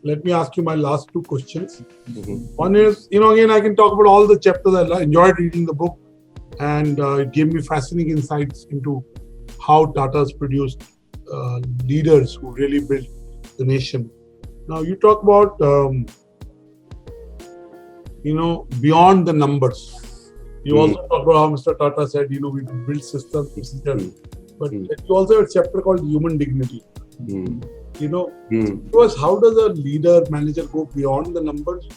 let me ask you my last two questions. Mhm. One is, again, I can talk about all the chapters. I enjoyed reading the book, and it gave me fascinating insights into how Tata's produced leaders who really built the nation. Now, you talk about, beyond the numbers. You also talk about how Mr. Tata said, we build systems, but you also have a chapter called Human Dignity. Because how does a leader, manager go beyond the numbers?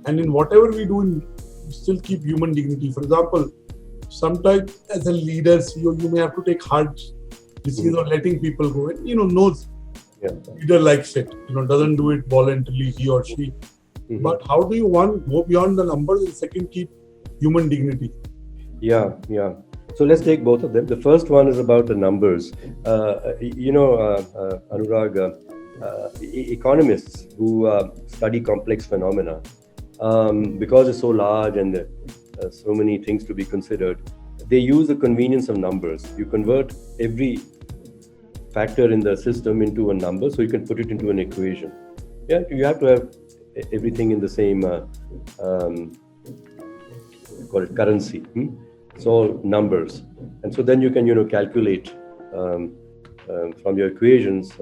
And in whatever we do, still keep human dignity. For example, sometimes as a leader, CEO, you may have to take hard decisions on letting people go. And, knows leader likes it, doesn't do it voluntarily, he or she. But how do you, one, go beyond the numbers, and second, keep human dignity? Yeah. So let's take both of them. The first one is about the numbers. Anurag, economists who study complex phenomena, because it's so large and so many things to be considered, they use the convenience of numbers. You convert every factor in the system into a number, so you can put it into an equation. Yeah, you have to have everything in the same call it currency. It's all numbers, and so then you can calculate from your equations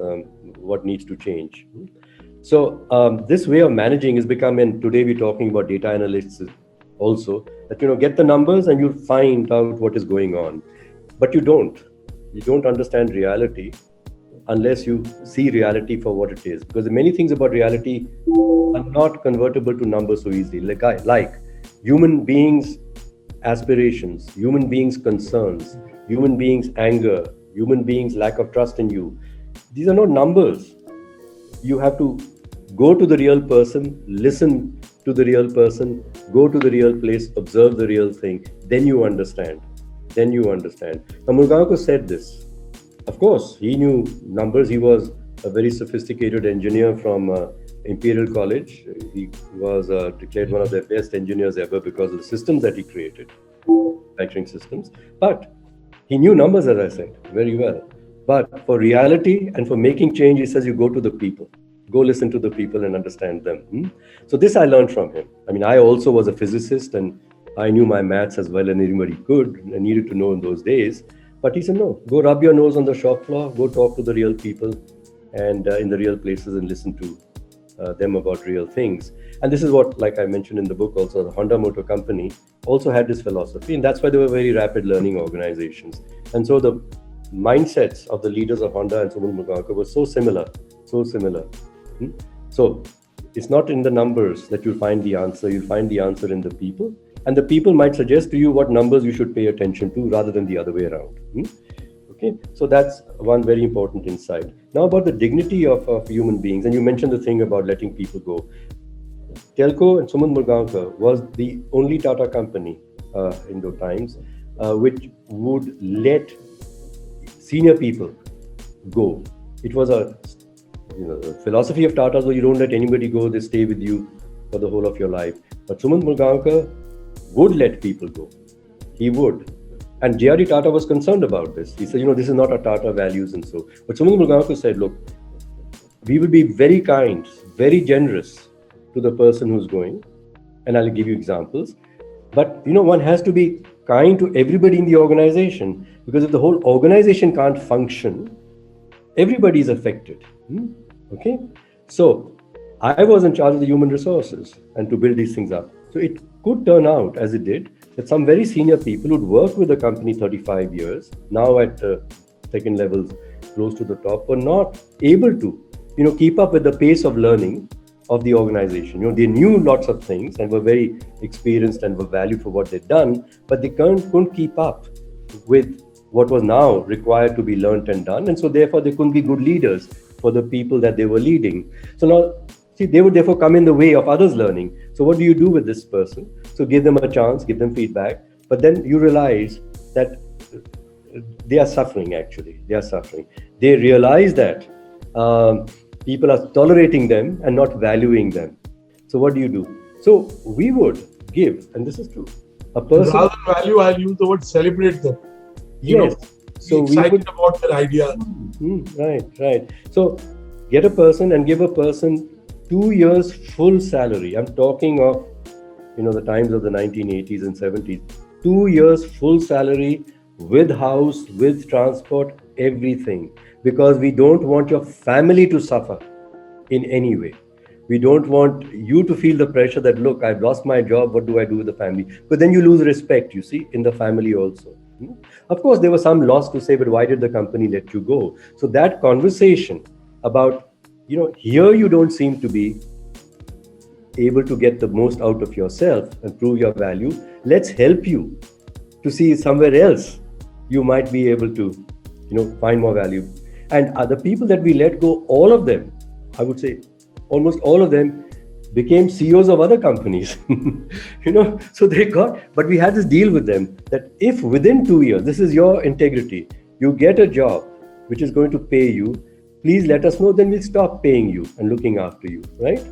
what needs to change. So this way of managing is becoming, today we're talking about data analysts also, that get the numbers and you'll find out what is going on, but you don't understand reality unless you see reality for what it is, because many things about reality are not convertible to numbers so easily, like human beings' aspirations, human beings' concerns, human beings' anger, human beings' lack of trust in you. These are not numbers. You have to go to the real person, listen to the real person, go to the real place, observe the real thing. Then you understand. Now, Murugaoka said this. Of course, he knew numbers. He was a very sophisticated engineer from Imperial College. He was declared one of the best engineers ever because of the systems that he created, manufacturing systems. But he knew numbers, as I said, very well. But for reality and for making change, he says you go to the people. Go listen to the people and understand them. So this I learned from him. I mean, I also was a physicist and I knew my maths as well as anybody could and needed to know in those days. But he said, no, go rub your nose on the shop floor, go talk to the real people and in the real places and listen to them about real things. And this is what, like I mentioned in the book also, the Honda Motor Company also had this philosophy, and that's why they were very rapid learning organizations. And so the mindsets of the leaders of Honda and Suman Murugaoka were so similar. So it's not in the numbers that you'll find the answer. You'll find the answer in the people. And the people might suggest to you what numbers you should pay attention to rather than the other way around. Okay, so that's one very important insight. Now about the dignity of human beings, and you mentioned the thing about letting people go. Telco and Suman Murugaoka was the only Tata company in those times which would let senior people go. It was a philosophy of Tata's where you don't let anybody go, they stay with you for the whole of your life. But Suman Murugaoka would let people go. He would. And J.R.D. Tata was concerned about this. He said, this is not our Tata values and so. But Suman Murugaoka said, look, we will be very kind, very generous to the person who's going. And I'll give you examples. But, one has to be kind to everybody in the organization, because if the whole organization can't function, everybody is affected. Okay? So I was in charge of the human resources and to build these things up. So it could turn out, as it did, that some very senior people who'd worked with the company 35 years, now at second levels close to the top, were not able to, keep up with the pace of learning of the organization. They knew lots of things and were very experienced and were valued for what they'd done, but they couldn't keep up with what was now required to be learned and done. And so therefore they couldn't be good leaders for the people that they were leading. So now, they would therefore come in the way of others learning. So what do you do with this person? So give them a chance, give them feedback, but then you realize that they are suffering actually. They realize that people are tolerating them and not valuing them. So what do you do? So we would give, and this is true, a person... Rather than value, I'll use the word celebrate them. Yes. So excited about their ideas. Right. So get a person and give a person 2 years full salary. I'm talking of, the times of the 1980s and 70s. 2 years full salary with house, with transport, everything. Because we don't want your family to suffer in any way. We don't want you to feel the pressure that, look, I've lost my job, what do I do with the family? But then you lose respect, you see, in the family also. Of course, there was some loss to say, but why did the company let you go? So that conversation about, here you don't seem to be able to get the most out of yourself and prove your value. Let's help you to see somewhere else you might be able to, find more value. And the people that we let go, all of them, I would say almost all of them became CEOs of other companies. So they got, but we had this deal with them that if within 2 years, this is your integrity, you get a job which is going to pay you, please let us know, then we'll stop paying you and looking after you, right?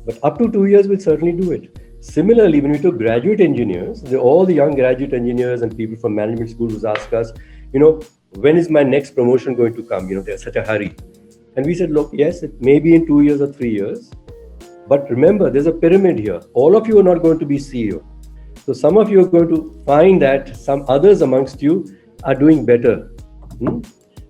But up to 2 years, we'll certainly do it. Similarly, when we took graduate engineers, all the young graduate engineers and people from management schools would ask us, when is my next promotion going to come? There's such a hurry. And we said, look, yes, it may be in 2 years or 3 years. But remember, there's a pyramid here. All of you are not going to be CEO. So some of you are going to find that some others amongst you are doing better.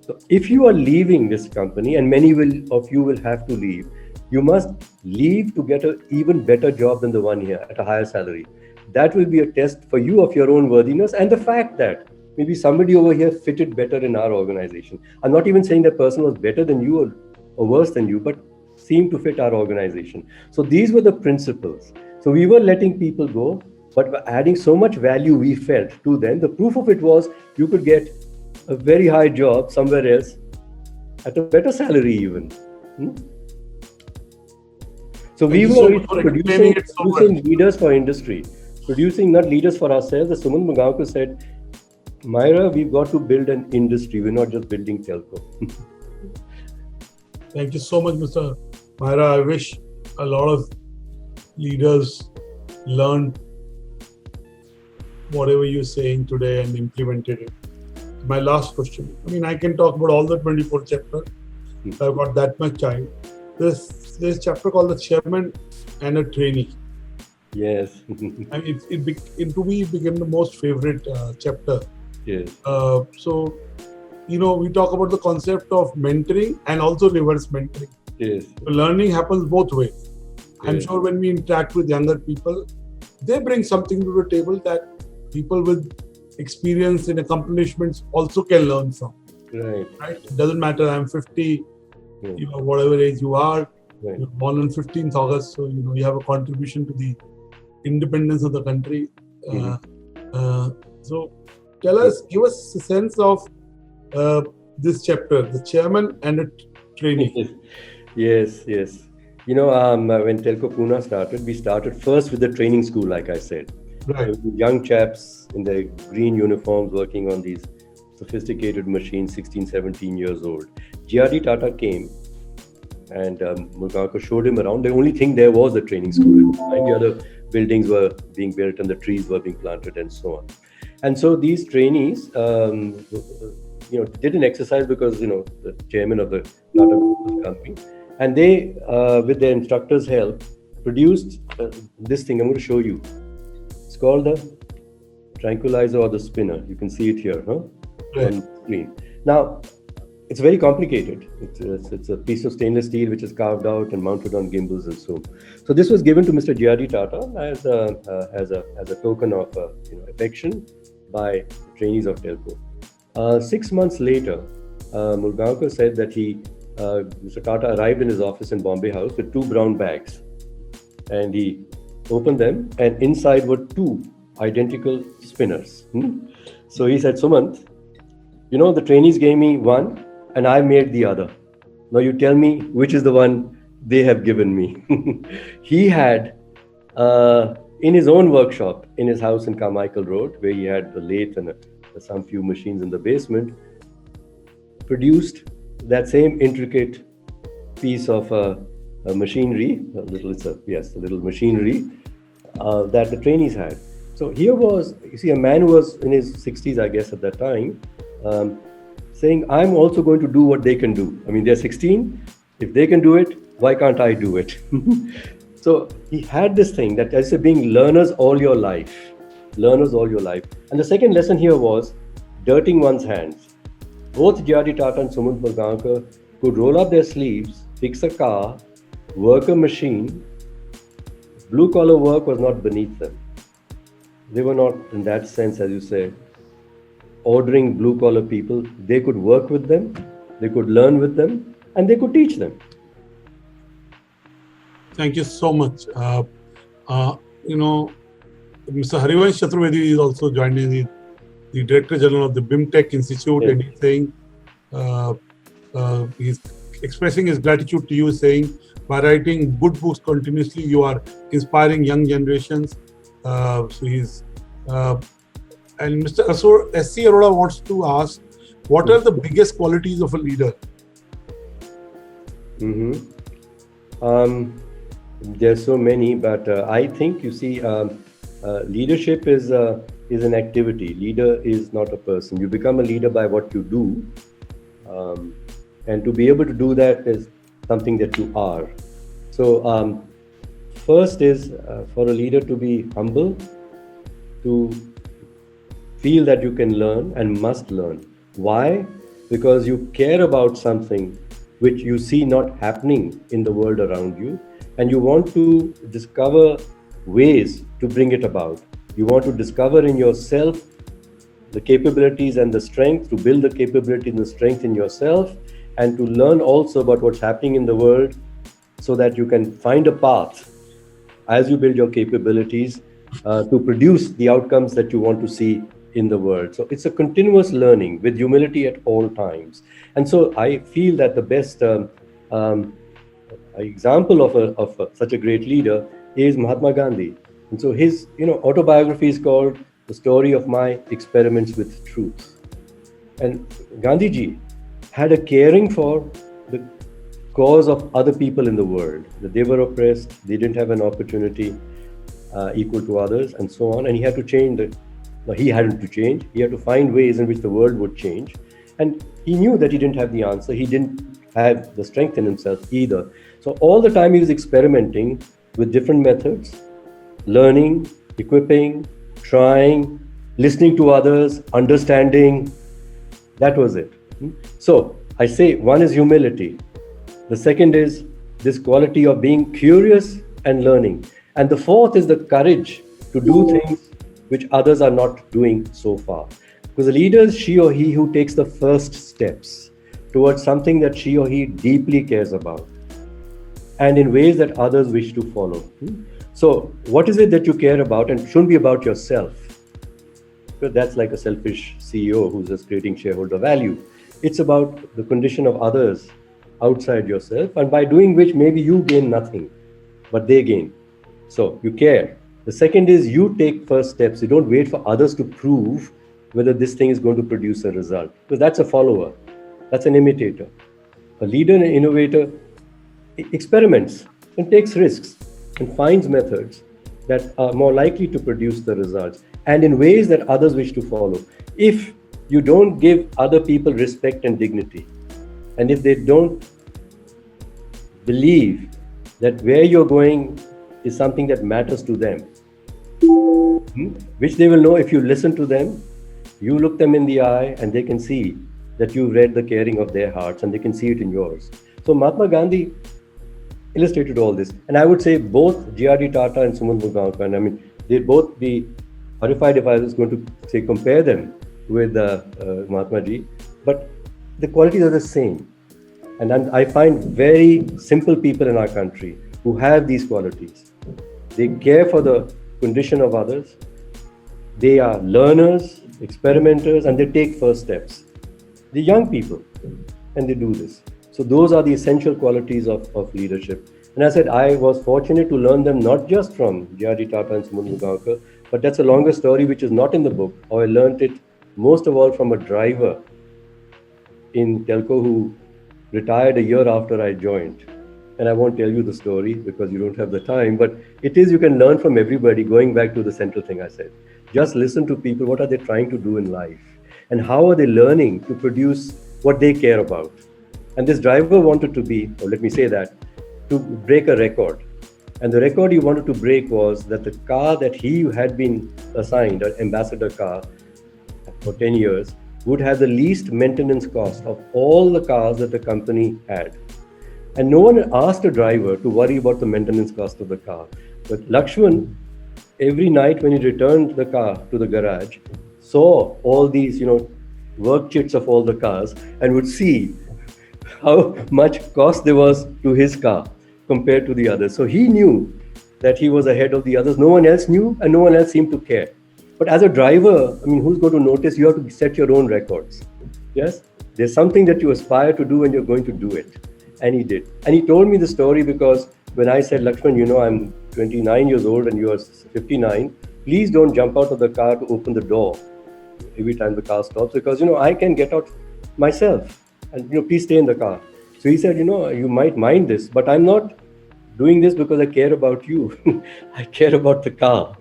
So if you are leaving this company, and many of you will have to leave, you must leave to get an even better job than the one here at a higher salary. That will be a test for you of your own worthiness and the fact that maybe somebody over here fitted better in our organization. I'm not even saying that person was better than you or worse than you, but seemed to fit our organization. So these were the principles. So we were letting people go, but were adding so much value we felt to them. The proof of it was you could get a very high job somewhere else at a better salary even. So we were producing leaders for industry, producing not leaders for ourselves. As Sumant Mugaonkar said, Myra, we've got to build an industry. We're not just building telco. Thank you so much, Mr. Myra. I wish a lot of leaders learned whatever you're saying today and implemented it. My last question. I can talk about all the 24 chapters. I've got that much time. There's a chapter called The Chairman and a Trainee. Yes. And to me, it became the most favorite chapter. Yes. So, we talk about the concept of mentoring and also reverse mentoring. Yes. So learning happens both ways. Yes. I'm sure when we interact with younger people, they bring something to the table that people with experience and accomplishments also can learn from. Right. It doesn't matter. I'm 50, whatever age you are. Right. You're born on 15th August, so you have a contribution to the independence of the country. So give us a sense of this chapter, The Chairman and a Trainee. Yes. When Telco Pune started, we started first with the training school, like I said. Right. Young chaps in their green uniforms working on these sophisticated machines, 16, 17 years old. GRD Tata came and Mugaonkar showed him around. The only thing there was the training school. And the other buildings were being built and the trees were being planted and so on. And so these trainees, did an exercise because, the chairman of the Tata company, and they, with their instructor's help, produced this thing. I'm going to show you. It's called the tranquilizer or the spinner. You can see it here, on the screen. Now, it's very complicated. It's a piece of stainless steel which is carved out and mounted on gimbals and so on. So this was given to Mr. GRD Tata as a token of affection by trainees of Telco. 6 months later, Mugaonkar said that Mr. Tata arrived in his office in Bombay House with 2 brown bags, and he opened them, and inside were 2 identical spinners. So he said, Sumant, the trainees gave me one and I made the other. Now you tell me which is the one they have given me. He had, in his own workshop, in his house in Carmichael Road, where he had the lathe and some few machines in the basement, produced that same intricate piece of machinery, a little machinery that the trainees had. So here was, a man who was in his 60s, I guess, at that time, saying, I'm also going to do what they can do. They're 16, If they can do it, why can't I do it? So he had this thing that I said, being learners all your life, learners all your life. And the second lesson here was dirtying one's hands. Both J.R.D. Tata and Sumant Murgaonkar could roll up their sleeves, fix a car, work a machine. Blue collar work was not beneath them. They were not, in that sense, as you say, ordering blue collar people. They could work with them, they could learn with them, and they could teach them. Thank you so much. Mr. Harivansh Chaturvedi is also joined in the Director General of the BIMTech Institute, Yes. and he's saying, he's expressing his gratitude to you, saying, by writing good books continuously, you are inspiring young generations. So he's, and Mr. S.C. Arora wants to ask, what are the biggest qualities of a leader? There's so many, but I think, you see, leadership is an activity. Leader is not a person. You become a leader by what you do, and to be able to do that is something that you are. So first is for a leader to be humble, to feel that you can learn and must learn. Why? Because you care about something which you see not happening in the world around you, and you want to discover ways to bring it about. You want to discover in yourself the capabilities and the strength, to build the capability and the strength in yourself, and to learn also about what's happening in the world, so that you can find a path as you build your capabilities to produce the outcomes that you want to see in the world. So it's a continuous learning with humility at all times. And so I feel that the best example of such a great leader is Mahatma Gandhi. And so his autobiography is called The Story of My Experiments with Truth. And Gandhiji had a caring for the cause of other people in the world, that they were oppressed, they didn't have an opportunity equal to others, and so on. And he had to change he hadn't to change, he had to find ways in which the world would change. And he knew that he didn't have the answer, he didn't have the strength in himself either. So all the time he was experimenting with different methods, learning, equipping, trying, listening to others, understanding. That was it. So I say one is humility. The second is this quality of being curious and learning. And the fourth is the courage to do things which others are not doing so far. Because the leader is she or he who takes the first steps towards something that she or he deeply cares about, and in ways that others wish to follow. So what is it that you care about, and shouldn't be about yourself? Because that's like a selfish CEO who's just creating shareholder value. It's about the condition of others outside yourself, and by doing which maybe you gain nothing, but they gain. So you care. The second is you take first steps. You don't wait for others to prove whether this thing is going to produce a result, because that's a follower, that's an imitator. A leader and an innovator experiments and takes risks and finds methods that are more likely to produce the results, and in ways that others wish to follow. If you don't give other people respect and dignity, and if they don't believe that where you're going is something that matters to them, which they will know if you listen to them, you look them in the eye, and they can see that you've read the caring of their hearts, and they can see it in yours. So Mahatma Gandhi illustrated all this. And I would say both J.R.D. Tata and Sumant Murgaonkar, and I mean, they'd both be horrified if I was going to say compare them with Mahatma Ji, but the qualities are the same. And I find very simple people in our country who have these qualities. They care for the condition of others, they are learners, experimenters, and they take first steps. The young people, and they do this. So those are the essential qualities of leadership. And I said, I was fortunate to learn them not just from J.R.D. Tata and Sumant Murgaonkar, but that's a longer story which is not in the book. Or I learned it most of all from a driver in Telco who retired a year after I joined. And I won't tell you the story because you don't have the time, but it is, you can learn from everybody, going back to the central thing I said. Just listen to people, what are they trying to do in life? And how are they learning to produce what they care about? And this driver wanted to be, or let me say that, to break a record. And the record he wanted to break was that the car that he had been assigned, an ambassador car for 10 years, would have the least maintenance cost of all the cars that the company had. And no one asked the driver to worry about the maintenance cost of the car. But Lakshman, every night when he returned the car to the garage, saw all these, work chits of all the cars and would see how much cost there was to his car compared to the others. So he knew that he was ahead of the others. No one else knew and no one else seemed to care. But as a driver, who's going to notice? You have to set your own records. Yes? There's something that you aspire to do and you're going to do it. And he did. And he told me the story because when I said, Lakshman, I'm 29 years old and you are 59, please don't jump out of the car to open the door every time the car stops because, I can get out myself and, please stay in the car. So he said, you might mind this, but I'm not doing this because I care about you. I care about the car.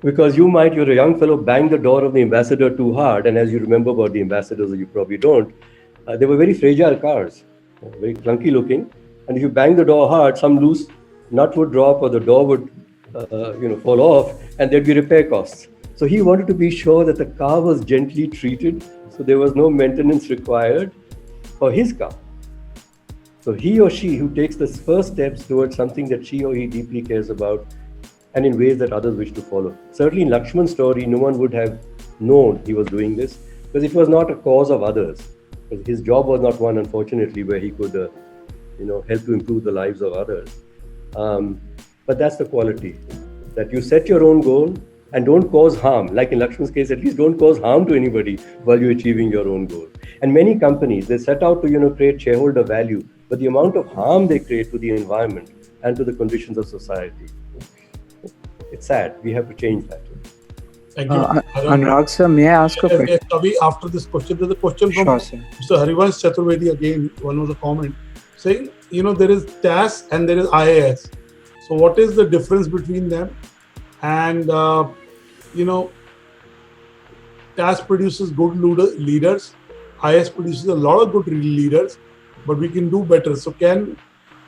Because you're a young fellow, bang the door of the Ambassador too hard. And as you remember about the Ambassadors, or you probably don't, they were very fragile cars, very clunky looking. And if you bang the door hard, some loose nut would drop or the door would, fall off and there'd be repair costs. So he wanted to be sure that the car was gently treated. So there was no maintenance required for his car. So he or she who takes the first steps towards something that she or he deeply cares about and in ways that others wish to follow. Certainly in Lakshman's story, no one would have known he was doing this because it was not a cause of others. Because his job was not one, unfortunately, where he could, help to improve the lives of others. But that's the quality, that you set your own goal and don't cause harm. Like in Lakshman's case, at least don't cause harm to anybody while you're achieving your own goal. And many companies, they set out to, create shareholder value, but the amount of harm they create to the environment and to the conditions of society, it's sad. We have to change that. Thank you. Anurag sir, may I ask a question? Yes, Kavi, after this question, there's a question from Mr. Harivansh Chaturvedi again. One was a comment saying, there is TAS and there is IAS. So what is the difference between them? And, TAS produces good leaders. IAS produces a lot of good leaders, but we can do better. So can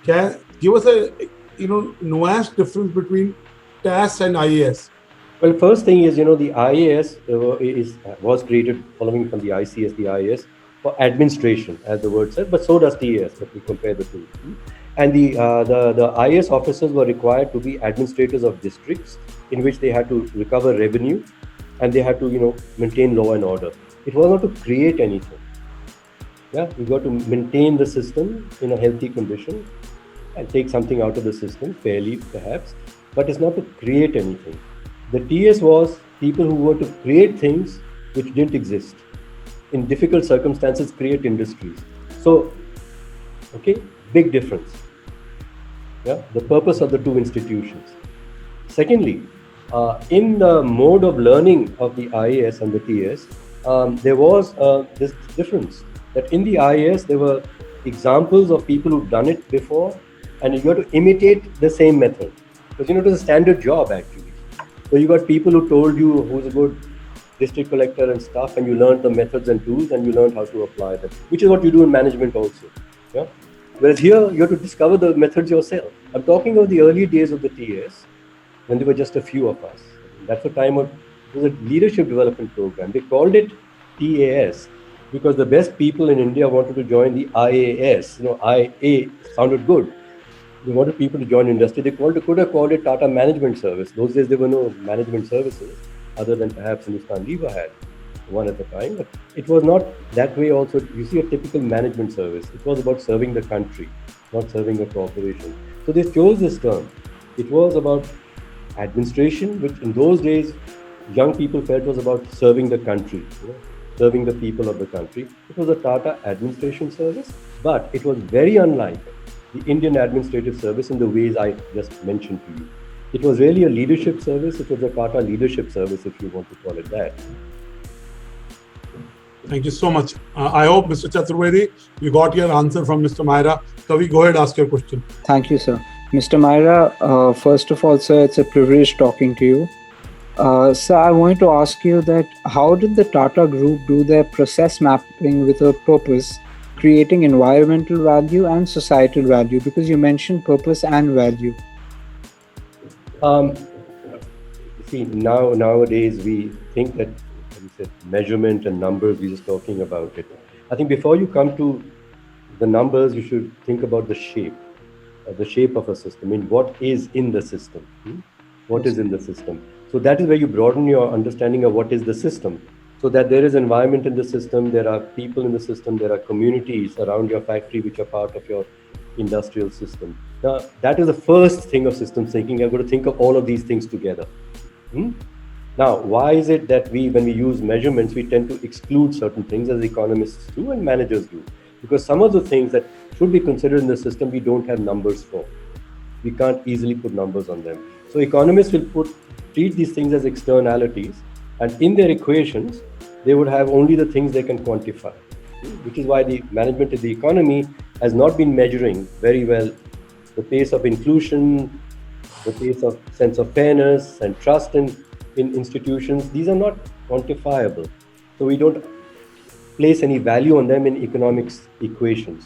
give us a, nuanced difference between TAS and IAS? Well, first thing is, the IAS was created following from the ICS, the IAS, for administration, as the word says, but so does TAS, if we compare the two. And the IAS officers were required to be administrators of districts in which they had to recover revenue and they had to, maintain law and order. It was not to create anything. Yeah, you got to maintain the system in a healthy condition and take something out of the system, fairly perhaps, but it's not to create anything. The TS was people who were to create things which didn't exist. In difficult circumstances, create industries. So, big difference. Yeah, the purpose of the two institutions. Secondly, in the mode of learning of the IAS and the TS, there was this difference that in the IAS, there were examples of people who've done it before, and you got to imitate the same method. Because, it was a standard job actually. So you got people who told you who's a good district collector and stuff, and you learned the methods and tools, and you learned how to apply them, which is what you do in management also. Yeah. Whereas here, you have to discover the methods yourself. I'm talking of the early days of the TS, when there were just a few of us. That's the time it was a leadership development program. They called it TAS because the best people in India wanted to join the IAS. IA sounded good. They wanted people to join industry. They could have called it Tata Management Service. Those days there were no management services other than perhaps Hindustan Lever had one at the time. But it was not that way also. You see a typical management service. It was about serving the country, not serving a corporation. So they chose this term. It was about administration, which in those days, young people felt was about serving the country, serving the people of the country. It was a Tata Administration Service, but it was very unlike the Indian Administrative Service in the ways I just mentioned to you. It was really a leadership service. It was a Tata Leadership Service, if you want to call it that. Thank you so much. I hope, Mr. Chaturvedi, you got your answer from Mr. Myra. Kavi, go ahead, ask your question. Thank you, sir. Mr. Myra, first of all, sir, it's a privilege talking to you. Sir, I wanted to ask you that how did the Tata Group do their process mapping with a purpose, creating environmental value and societal value? Because you mentioned purpose and value. See, nowadays we think that, as you said, measurement and numbers, we're just talking about it. I think before you come to the numbers, you should think about the shape of a system. I mean, what is in the system? What is in the system? So that is where you broaden your understanding of what is the system. So that there is environment in the system, there are people in the system, there are communities around your factory which are part of your industrial system. Now, that is the first thing of systems thinking. You've got to think of all of these things together. Now, why is it that when we use measurements, we tend to exclude certain things, as economists do and managers do? Because some of the things that should be considered in the system, we don't have numbers for. We can't easily put numbers on them. So economists will treat these things as externalities, and in their equations, they would have only the things they can quantify, which is why the management of the economy has not been measuring very well the pace of inclusion, the pace of sense of fairness and trust in institutions. These are not quantifiable. So we don't place any value on them in economics equations.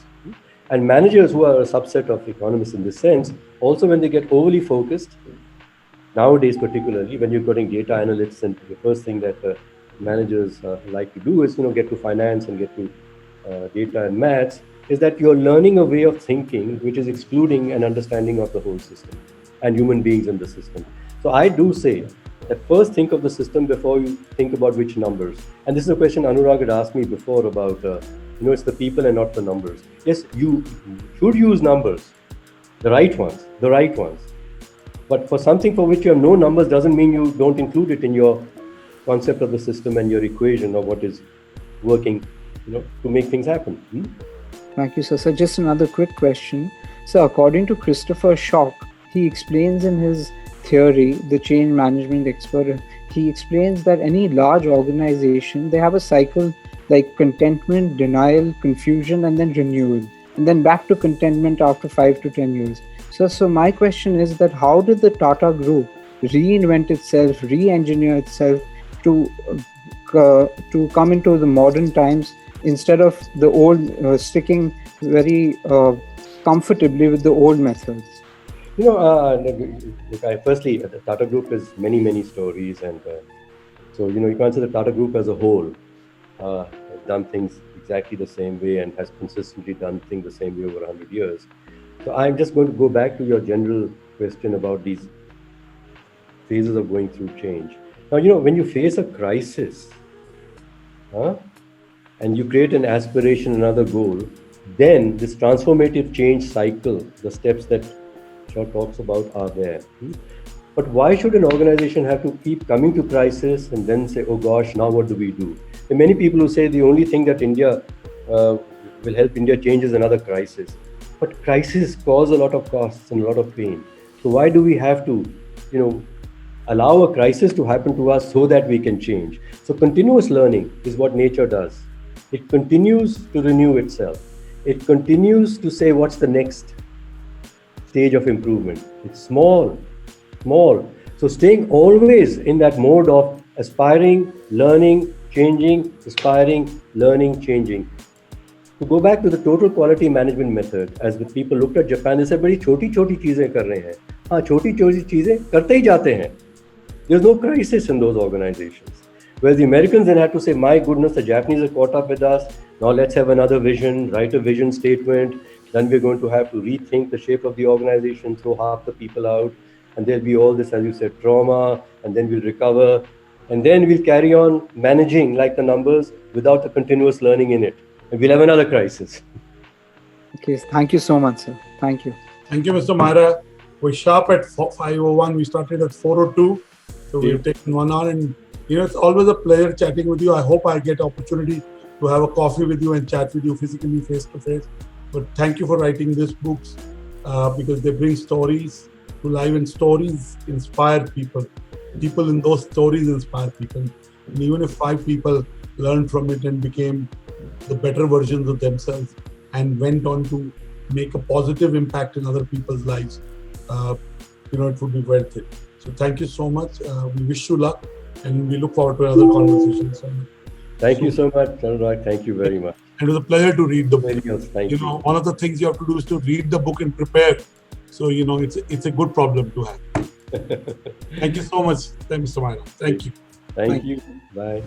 And managers, who are a subset of economists in this sense, also when they get overly focused, nowadays particularly when you're getting data analysts, and the first thing that managers like to do is get to finance and get to data and maths, is that you're learning a way of thinking which is excluding an understanding of the whole system and human beings in the system. So I do say that first think of the system before you think about which numbers. And this is a question Anurag had asked me before about, it's the people and not the numbers. Yes, you should use numbers, the right ones. But for something for which you have no numbers doesn't mean you don't include it in your concept of the system and your equation of what is working, to make things happen. Thank you, sir. So just another quick question. So according to Christopher Schoch, he explains in his theory, the change management expert, he explains that any large organization, they have a cycle like contentment, denial, confusion, and then renewal, and then back to contentment after 5 to 10 years. So my question is that how did the Tata Group reinvent itself, re-engineer itself to come into the modern times instead of the old, sticking very comfortably with the old methods? Firstly, the Tata Group is many stories, and so you can say the Tata Group as a whole has done things exactly the same way and has consistently done things the same way over 100 years. So I'm just going to go back to your general question about these phases of going through change. Now, when you face a crisis, and you create an aspiration, another goal, then this transformative change cycle, the steps that Shaw talks about are there. But why should an organization have to keep coming to crisis and then say, oh gosh, now what do we do? There are many people who say the only thing that India will help India change is another crisis. But crises cause a lot of costs and a lot of pain. So why do we have to, allow a crisis to happen to us so that we can change? So continuous learning is what nature does. It continues to renew itself. It continues to say what's the next stage of improvement. It's small. So staying always in that mode of aspiring, learning, changing, aspiring, learning, changing. To go back to the total quality management method, as the people looked at Japan, they said, बड़ी छोटी चीजें कर रहे हैं. हाँ, छोटी चीजें करते ही जाते हैं. There's no crisis in those organizations. Whereas the Americans then had to say, my goodness, the Japanese have caught up with us. Now let's have another vision, write a vision statement. Then we're going to have to rethink the shape of the organization, throw half the people out. And there'll be all this, as you said, trauma. And then we'll recover. And then we'll carry on managing like the numbers without the continuous learning in it. And we'll have another crisis. Okay, thank you so much, sir. Thank you. Thank you, Mr. Myra. We're sharp at 5:01. We started at 4:02. So we've taken 1 hour, and it's always a pleasure chatting with you. I hope I get opportunity to have a coffee with you and chat with you physically, face to face. But thank you for writing these books because they bring stories to life, and stories inspire people. People in those stories inspire people. And even if 5 people learned from it and became the better versions of themselves and went on to make a positive impact in other people's lives, it would be worth it. So thank you so much. We wish you luck, and we look forward to another conversation. Thank you so much, Anurag. Thank you very much. It was a pleasure to read the book. Very much. Thank you. One of the things you have to do is to read the book and prepare. So, it's a good problem to have. Thank you so much, Mr. Myra. Thank you. Thank you. Bye.